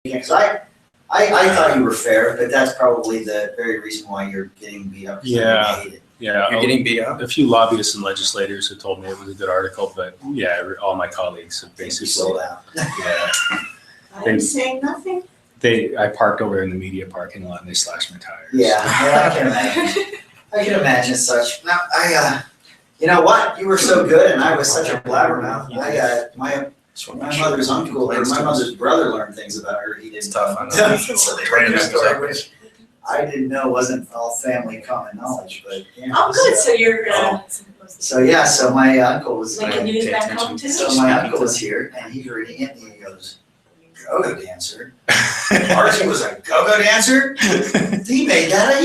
Because I thought you were fair, but that's probably the very reason why you're getting beat up. Yeah. You're getting beat up. A few lobbyists and legislators have told me it was a good article, but yeah, all my colleagues have basically sold out. Yeah. I'm saying nothing. I parked over in the media parking lot and they slashed my tires. Yeah, I can imagine. I can imagine such. Now, you know what? You were so good, and I was such a blabbermouth. My mother's uncle or my mother's brother learned things about her. He didn't. Tough. I know. So they read your story, which I didn't know wasn't all family common knowledge, but yeah. Oh, good, so you're, So my uncle was. making news back home too? So my uncle was here, and he's reading it, and he goes, "Go-go dancer." Archie was a go-go dancer. He made that up.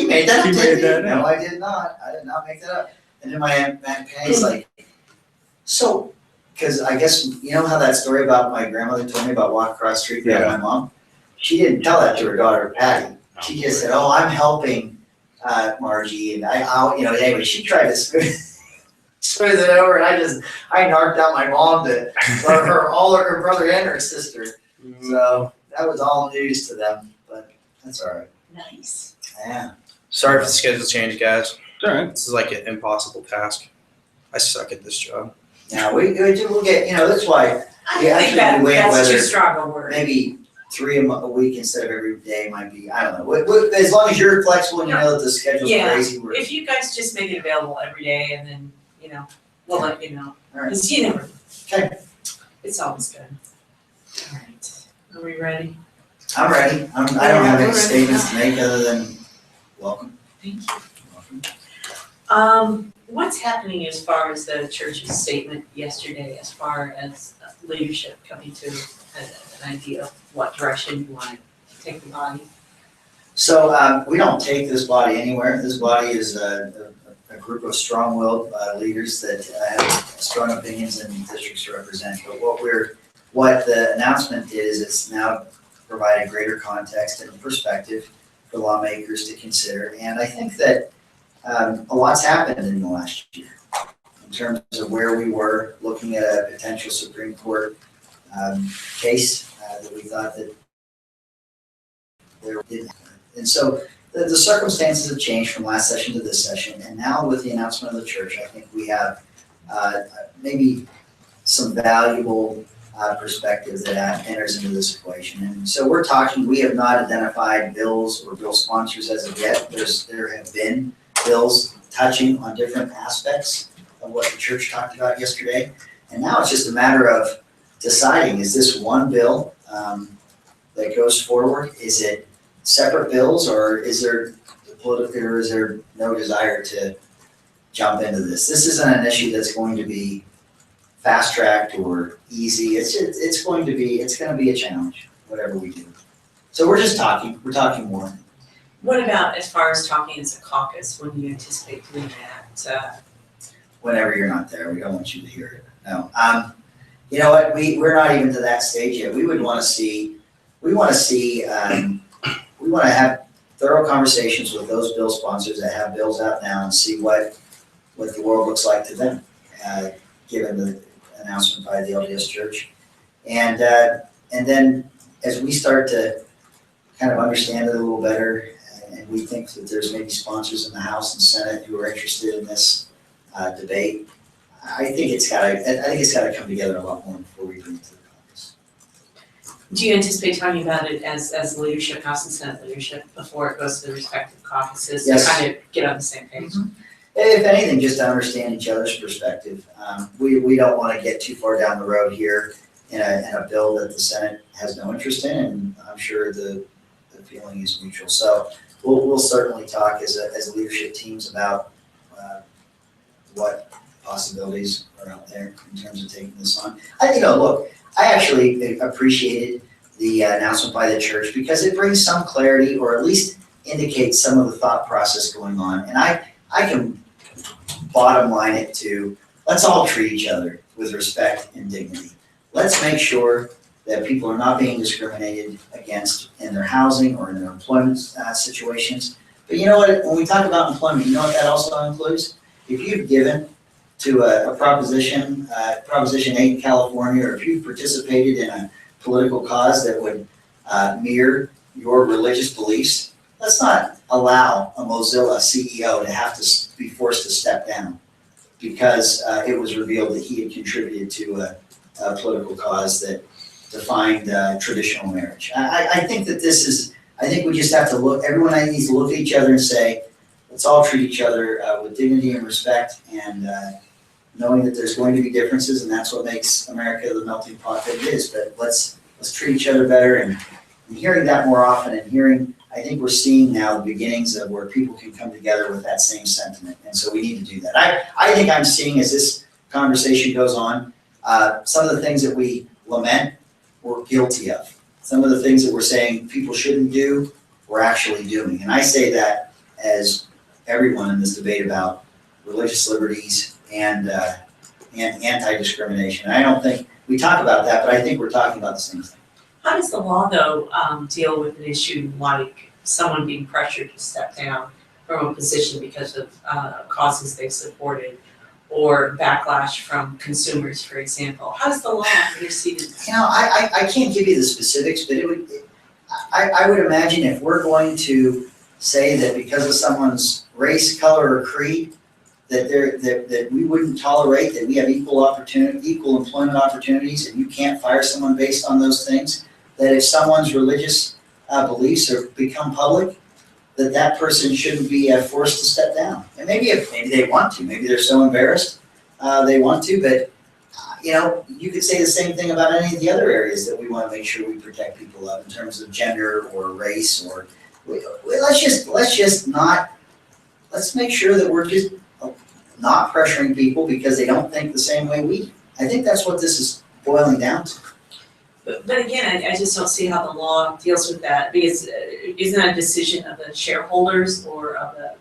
Didn't he? No, I did not. I did not make that up. And then my Aunt Patty's like, so, because I guess you know how that story about my grandmother told me about walking across the street with my mom. She didn't tell that to her daughter Patty. She just said, "Oh, I'm helping Margie," and anyway, she tried to smooth it over, and I narked out my mom to all of her brother and her sister. So that was all news to them, but that's all right. Nice. Yeah. Sorry for the schedule change, guys. All right. This is like an impossible task. I suck at this job. Yeah, we'll get, that's why I Yeah, think actually, that's too whether- strong a word. maybe 3 a week instead of every day might be, I don't know. As long as you're flexible and you know that the schedule's Yeah. crazy, If you guys just make it available every day and then, we'll let you know. all right. Because you never, Okay, it's always good. All right, are we ready? I'm ready. I don't have any statements to make other than welcome. Thank you. Welcome. What's happening as far as the church's statement yesterday, as far as leadership coming to an idea of what direction you want to take the body? So we don't take this body anywhere. This body is a group of strong-willed leaders that have strong opinions and districts to represent. But what the announcement did is it's now provided greater context and perspective for lawmakers to consider. And I think that a lot's happened in the last year in terms of where we were looking at a potential Supreme Court case that we thought that there didn't happen. And so the circumstances have changed from last session to this session. And now with the announcement of the church, I think we have maybe some valuable perspective that enters into this equation. And so we have not identified bills or bill sponsors as of yet. There have been bills touching on different aspects of what the church talked about yesterday. And now it's just a matter of deciding, is this one bill that goes forward? Is it separate bills, or is there no desire to jump into this? This isn't an issue that's going to be fast-tracked or easy. It's going to be a challenge, whatever we do. So we're talking more. What about as far as talking as a caucus, when do you anticipate doing that? Whenever you're not there, we don't want you to hear it. No. You know what? We're not even to that stage yet. We want to have thorough conversations with those bill sponsors that have bills out now and see what the world looks like to them, given the announcement by the LDS Church. And then as we start to kind of understand it a little better, and we think that there's maybe sponsors in the House and Senate who are interested in this debate, I think it's got to come together a lot more before we bring it to the Congress. Do you anticipate talking about it as leadership, House and Senate leadership, before it goes to the respective caucuses? Yes. To kind of get on the same page? Mm-hmm. If anything, just to understand each other's perspective. We don't want to get too far down the road here in a bill that the Senate has no interest in, and I'm sure the feeling is mutual. So we'll certainly talk as leadership teams about what possibilities are out there in terms of taking this on. I actually appreciated the announcement by the church because it brings some clarity, or at least indicates some of the thought process going on. And I can bottom line it to, let's all treat each other with respect and dignity. Let's make sure that people are not being discriminated against in their housing or in their employment situations. But you know what, when we talk about employment, you know what that also includes? If you've given to a Proposition 8 in California, or if you've participated in a political cause that would mirror your religious beliefs, let's not allow a Mozilla CEO to have to be forced to step down because it was revealed that he had contributed to a political cause that defined traditional marriage. I think that I think we just have to look, everyone needs to look at each other and say, let's all treat each other with dignity and respect, and knowing that there's going to be differences, and that's what makes America the melting pot that it is. But let's treat each other better, and hearing that more often, and I think we're seeing now the beginnings of where people can come together with that same sentiment, and so we need to do that. I think I'm seeing, as this conversation goes on, some of the things that we lament, we're guilty of. Some of the things that we're saying people shouldn't do, we're actually doing. And I say that as everyone in this debate about religious liberties and anti-discrimination. I don't think, we talk about that, but I think we're talking about the same thing. How does the law, though, deal with an issue like someone being pressured to step down from a position because of causes they supported, or backlash from consumers, for example? How does the law intercede? I can't give you the specifics, but I would imagine if we're going to say that because of someone's race, color, or creed, that we wouldn't tolerate that we have equal employment opportunities, and you can't fire someone based on those things, that if someone's religious beliefs become public, that person shouldn't be forced to step down. And maybe they want to, maybe they're so embarrassed they want to, but you could say the same thing about any of the other areas that we want to make sure we protect people of in terms of gender or race, or let's make sure that we're just not pressuring people because they don't think the same way we do. I think that's what this is boiling down to. But again, I just don't see how the law deals with that, because isn't that a decision of the shareholders or of the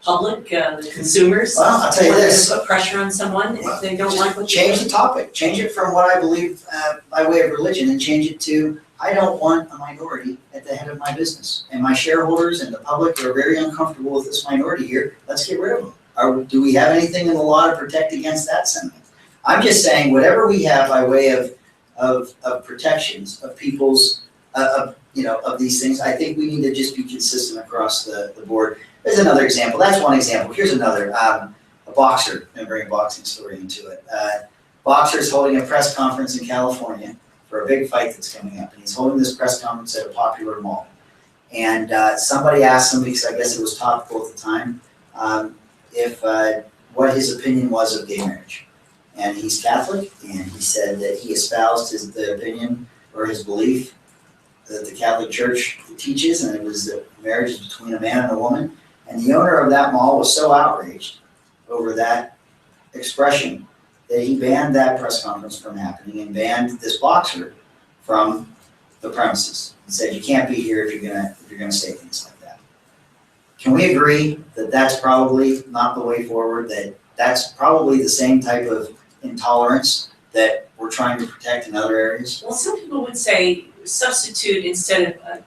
public, the consumers? Well, I'll tell you this. Put pressure on someone if they don't like what you Change the topic. Change it from what I believe by way of religion, and change it to, I don't want a minority at the head of my business. And my shareholders and the public are very uncomfortable with this minority here. Let's get rid of them. Do we have anything in the law to protect against that sentiment? I'm just saying whatever we have by way of protections of people's, of these things, I think we need to just be consistent across the board. There's another example. That's one example. Here's another. A boxer, I'm going to bring a boxing story into it. Boxer is holding a press conference in California for a big fight that's coming up. And he's holding this press conference at a popular mall. And somebody asked him, because I guess it was topical at the time, what his opinion was of gay marriage. And he's Catholic, and he said that he espoused the opinion or his belief that the Catholic Church teaches, and it was that marriage is between a man and a woman. And the owner of that mall was so outraged over that expression that he banned that press conference from happening and banned this boxer from the premises and said, you can't be here if you're gonna say things like that. Can we agree that that's probably not the way forward, that that's probably the same type of intolerance that we're trying to protect in other areas? Well, some people would say substitute, instead of a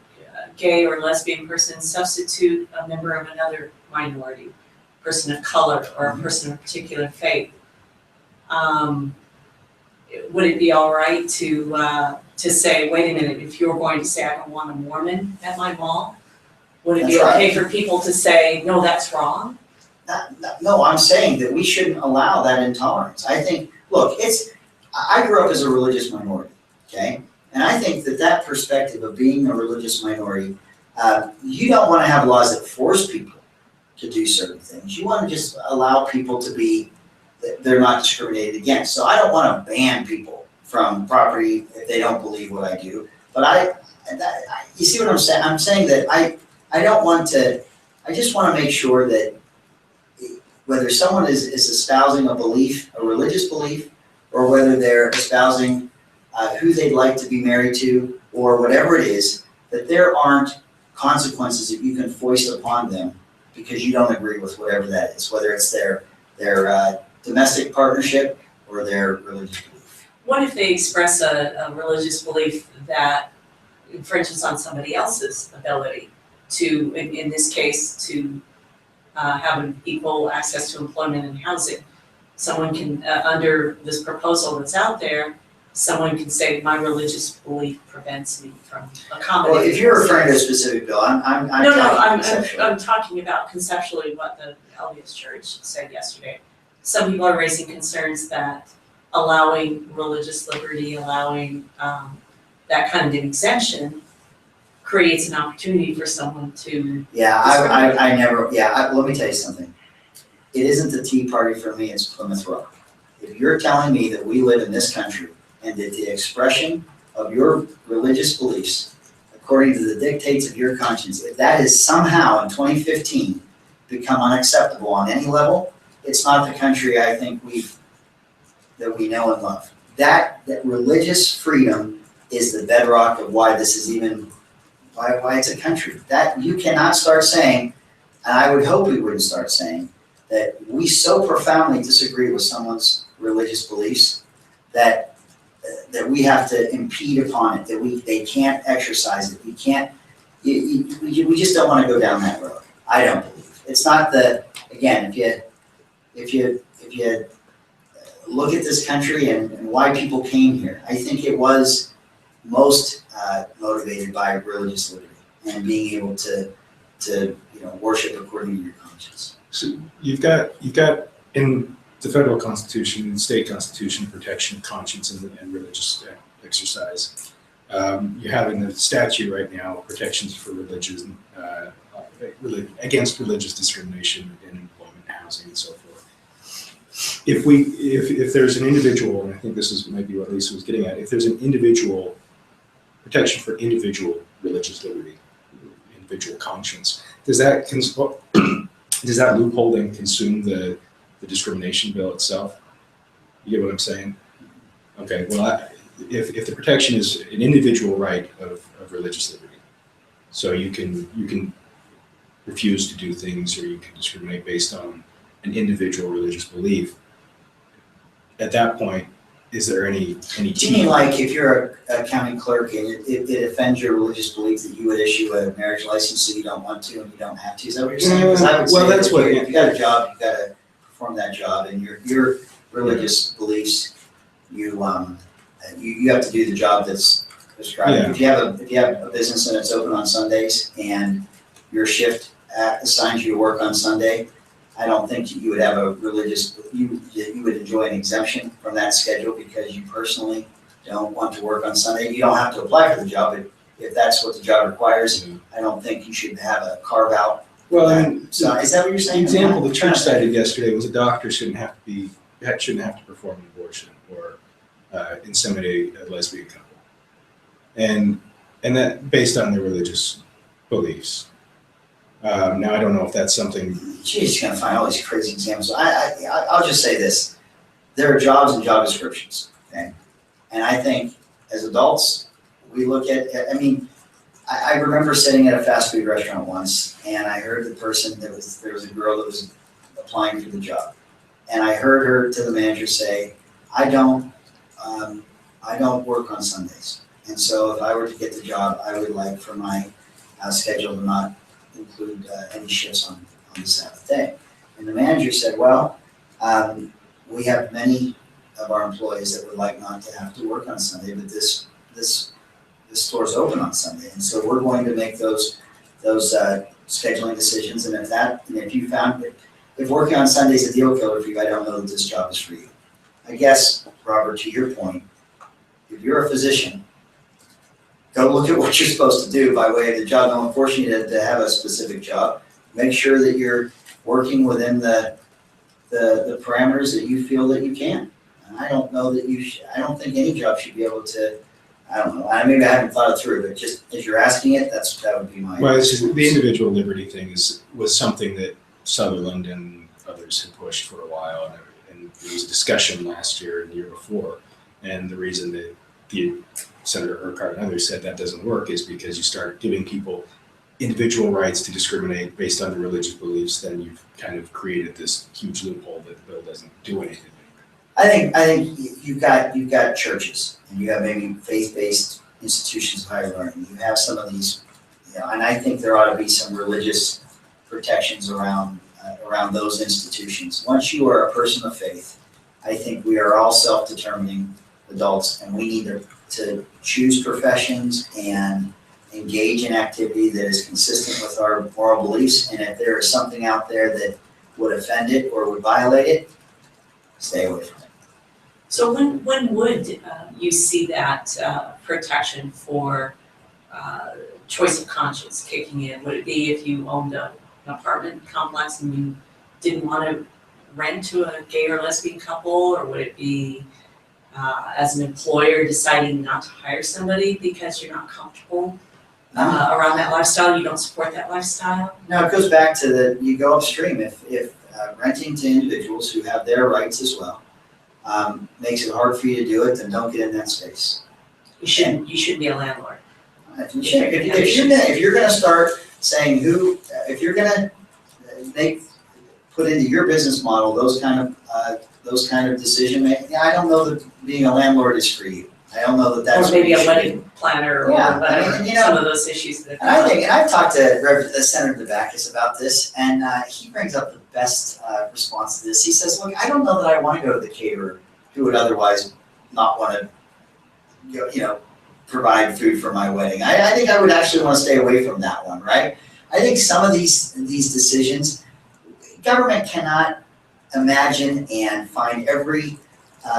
gay or lesbian person, substitute a member of another minority, person of color or a person of a particular faith. Would it be all right to say, wait a minute, if you're going to say I don't want a Mormon at my mall, would it be okay for people to say, no, that's wrong? No, I'm saying that we shouldn't allow that intolerance. I think, look, I grew up as a religious minority, okay? And I think that perspective of being a religious minority, you don't want to have laws that force people to do certain things. You want to just allow people to be, they're not discriminated against. So I don't want to ban people from property if they don't believe what I do. But you see what I'm saying? I'm saying that I don't want to, I just want to make sure that whether someone is espousing a belief, a religious belief, or whether they're espousing who they'd like to be married to, or whatever it is, that there aren't consequences that you can foist upon them because you don't agree with whatever that is, whether it's their domestic partnership or their religious belief. What if they express a religious belief that infringes on somebody else's ability to, in this case, to have an equal access to employment and housing? Someone can, under this proposal that's out there, someone can say, my religious belief prevents me from Well, accommodating. if you're referring to a specific bill, I'm No, talking conceptually. I'm talking about conceptually what the LDS Church said yesterday. Some people are raising concerns that allowing religious liberty, allowing that kind of an exemption creates an opportunity for someone to, Yeah, I never, let me tell you something. It isn't the Tea Party for me, it's Plymouth Rock. If you're telling me that we live in this country and that the expression of your religious beliefs, according to the dictates of your conscience, if that is somehow in 2015 become unacceptable on any level, it's not the country I think that we know and love. That religious freedom is the bedrock of why this is even, why it's a country. That you cannot start saying, and I would hope we wouldn't start saying, that we so profoundly disagree with someone's religious beliefs that we have to impede upon it, that they can't exercise it, we can't, we just don't want to go down that road. I don't believe. It's not again, if you look at this country and why people came here, I think it was most motivated by religious liberty and being able to worship according to your conscience. So you've got in the federal constitution and state constitution protection of conscience and religious exercise. You have in the statute right now protections for religion against religious discrimination in employment, housing, and so forth. If there's an individual, and I think this is maybe what Lisa was getting at, if there's an individual protection for individual religious liberty, individual conscience, does that loophole then consume the discrimination bill itself? You get what I'm saying? Okay, well, if the protection is an individual right of religious liberty, so you can refuse to do things or you can discriminate based on an individual religious belief, at that point, is there any Do you mean like if you're a county clerk and it offends your religious belief that you would issue a marriage license so you don't want to and you don't have to? Is that what you're saying? Because I would say that's what. If you got a job, you got to perform that job, and your religious beliefs, you have to do the job that's prescribed. Yeah. If you have a business and it's open on Sundays and your shift assigns you to work on Sunday, I don't think you would have a religious, you would enjoy an exemption from that schedule because you personally don't want to work on Sunday. You don't have to apply for the job, but if that's what the job requires, I don't think you should have a carve out. Well, I mean, So is that what you're the saying? example the church cited yesterday was a doctor shouldn't have to perform an abortion or inseminate a lesbian couple, and that based on their religious beliefs. Now I don't know if that's something. She's gonna find all these crazy examples. I'll just say this: there are jobs and job descriptions, okay? And I think as adults, we look at. I remember sitting at a fast food restaurant once, and I heard the person there was a girl that was applying for the job, and I heard her to the manager say, "I don't work on Sundays, and so if I were to get the job, I would like for my schedule to not include any shifts on the Sabbath day." And the manager said, "Well, we have many of our employees that would like not to have to work on Sunday, but this store's open on Sunday, and so we're going to make those scheduling decisions. And if you found if working on Sunday is a deal killer for you, I don't know that this job is for you." I guess, Robert, to your point, if you're a physician, go look at what you're supposed to do by way of the job. Don't force you to have a specific job. Make sure that you're working within the parameters that you feel that you can. And I don't know that I don't think any job should be able to, I don't know, maybe I haven't thought it through, but just as you're asking it, that would be my. Well, it's just, the individual liberty thing was something that Sutherland and others had pushed for a while, and there was a discussion last year and the year before, and the reason that Senator Urquhart and others said that doesn't work is because you start giving people individual rights to discriminate based on their religious beliefs, then you've kind of created this huge loophole that the bill doesn't do anything. I think you've got churches and you have maybe faith-based institutions of higher learning. You have some of these, and I think there ought to be some religious protections around those institutions. Once you are a person of faith, I think we are all self-determining adults, and we need to choose professions and engage in activity that is consistent with our moral beliefs. And if there is something out there that would offend it or would violate it, stay away from it. So when would you see that protection for choice of conscience kicking in? Would it be if you owned an apartment complex and you didn't want to rent to a gay or lesbian couple, or would it be as an employer deciding not to hire somebody because you're not comfortable around that lifestyle, you don't support that lifestyle? No, it goes back to you go upstream. If renting to individuals who have their rights as well makes it hard for you to do it, then don't get in that space. You shouldn't be a landlord. If you're gonna start saying if you're gonna put into your business model those kind of decision making, I don't know that being a landlord is for you. I don't know that that's. Or maybe what a you should wedding planner or Yeah, whatever, I mean, you know, some of those issues that. And I've talked to Senator DeBackus about this, and he brings up the best response to this. He says, look, I don't know that I want to go to the caterer who would otherwise not want to, provide food for my wedding. I think I would actually want to stay away from that one, right? I think some of these decisions, government cannot imagine and find every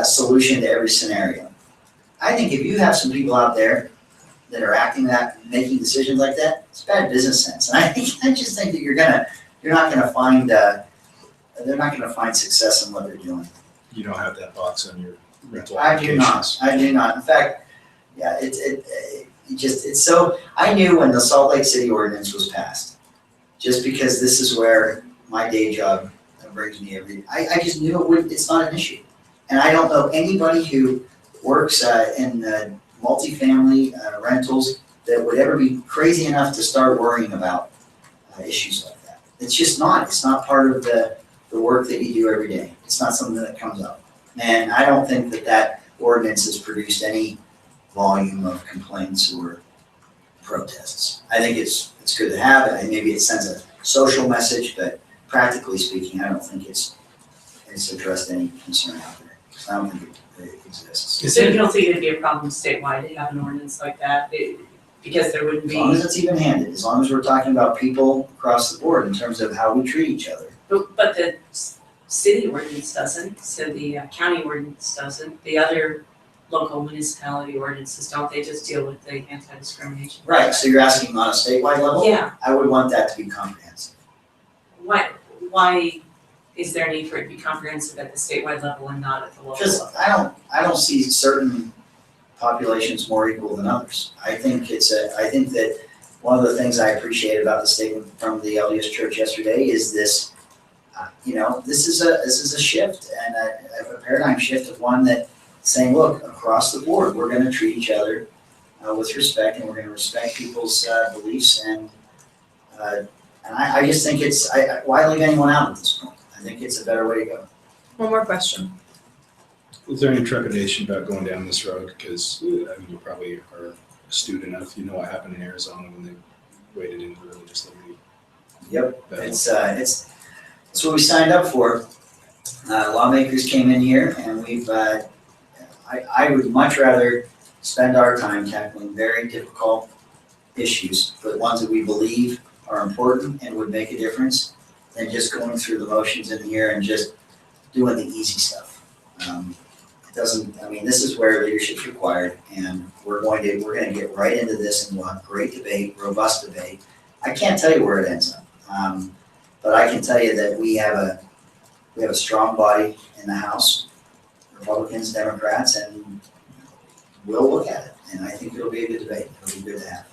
solution to every scenario. I think if you have some people out there that are making decisions like that, it's bad business sense. And I just think that they're not gonna find success in what they're doing. You don't have that box on your rental I do applications. not. In fact, yeah, it's so, I knew when the Salt Lake City ordinance was passed, just because this is where my day job brings me I just knew it's not an issue. And I don't know anybody who works in multifamily rentals that would ever be crazy enough to start worrying about issues like that. It's not part of the work that you do every day. It's not something that comes up. And I don't think that ordinance has produced any volume of complaints or protests. I think it's good to have it, and maybe it sends a social message, but practically speaking, I don't think it's addressed any concern out there. I don't think it exists. So you don't think it'd be a problem statewide to have an ordinance like that, because there wouldn't As be. long as it's even-handed, as long as we're talking about people across the board in terms of how we treat each other. But the city ordinance doesn't, so the county ordinance doesn't, the other local municipality ordinances, don't they just deal with the anti-discrimination? Right, so you're asking on a statewide level? Yeah, I would want that to be comprehensive. why is there a need for it to be comprehensive at the statewide level and not at the local Because level? I don't see certain populations more equal than others. I think that one of the things I appreciate about the statement from the LDS Church yesterday is this, this is a shift and a paradigm shift of one that saying, look, across the board, we're going to treat each other with respect, and we're going to respect people's beliefs. And I just think why leave anyone out at this point? I think it's a better way to go. One more question. Was there any trepidation about going down this road? Because you probably are astute enough. You know what happened in Arizona when they waded into religious liberty. Yep, it's what we signed up for. Lawmakers came in here, and I would much rather spend our time tackling very difficult issues, but ones that we believe are important and would make a difference, than just going through the motions in here and just doing the easy stuff. This is where leadership's required, and we're going to get right into this, and we'll have great debate, robust debate. I can't tell you where it ends up, but I can tell you that we have a strong body in the House, Republicans, Democrats, and we'll look at it, and I think it'll be a good debate. It'll be good to have.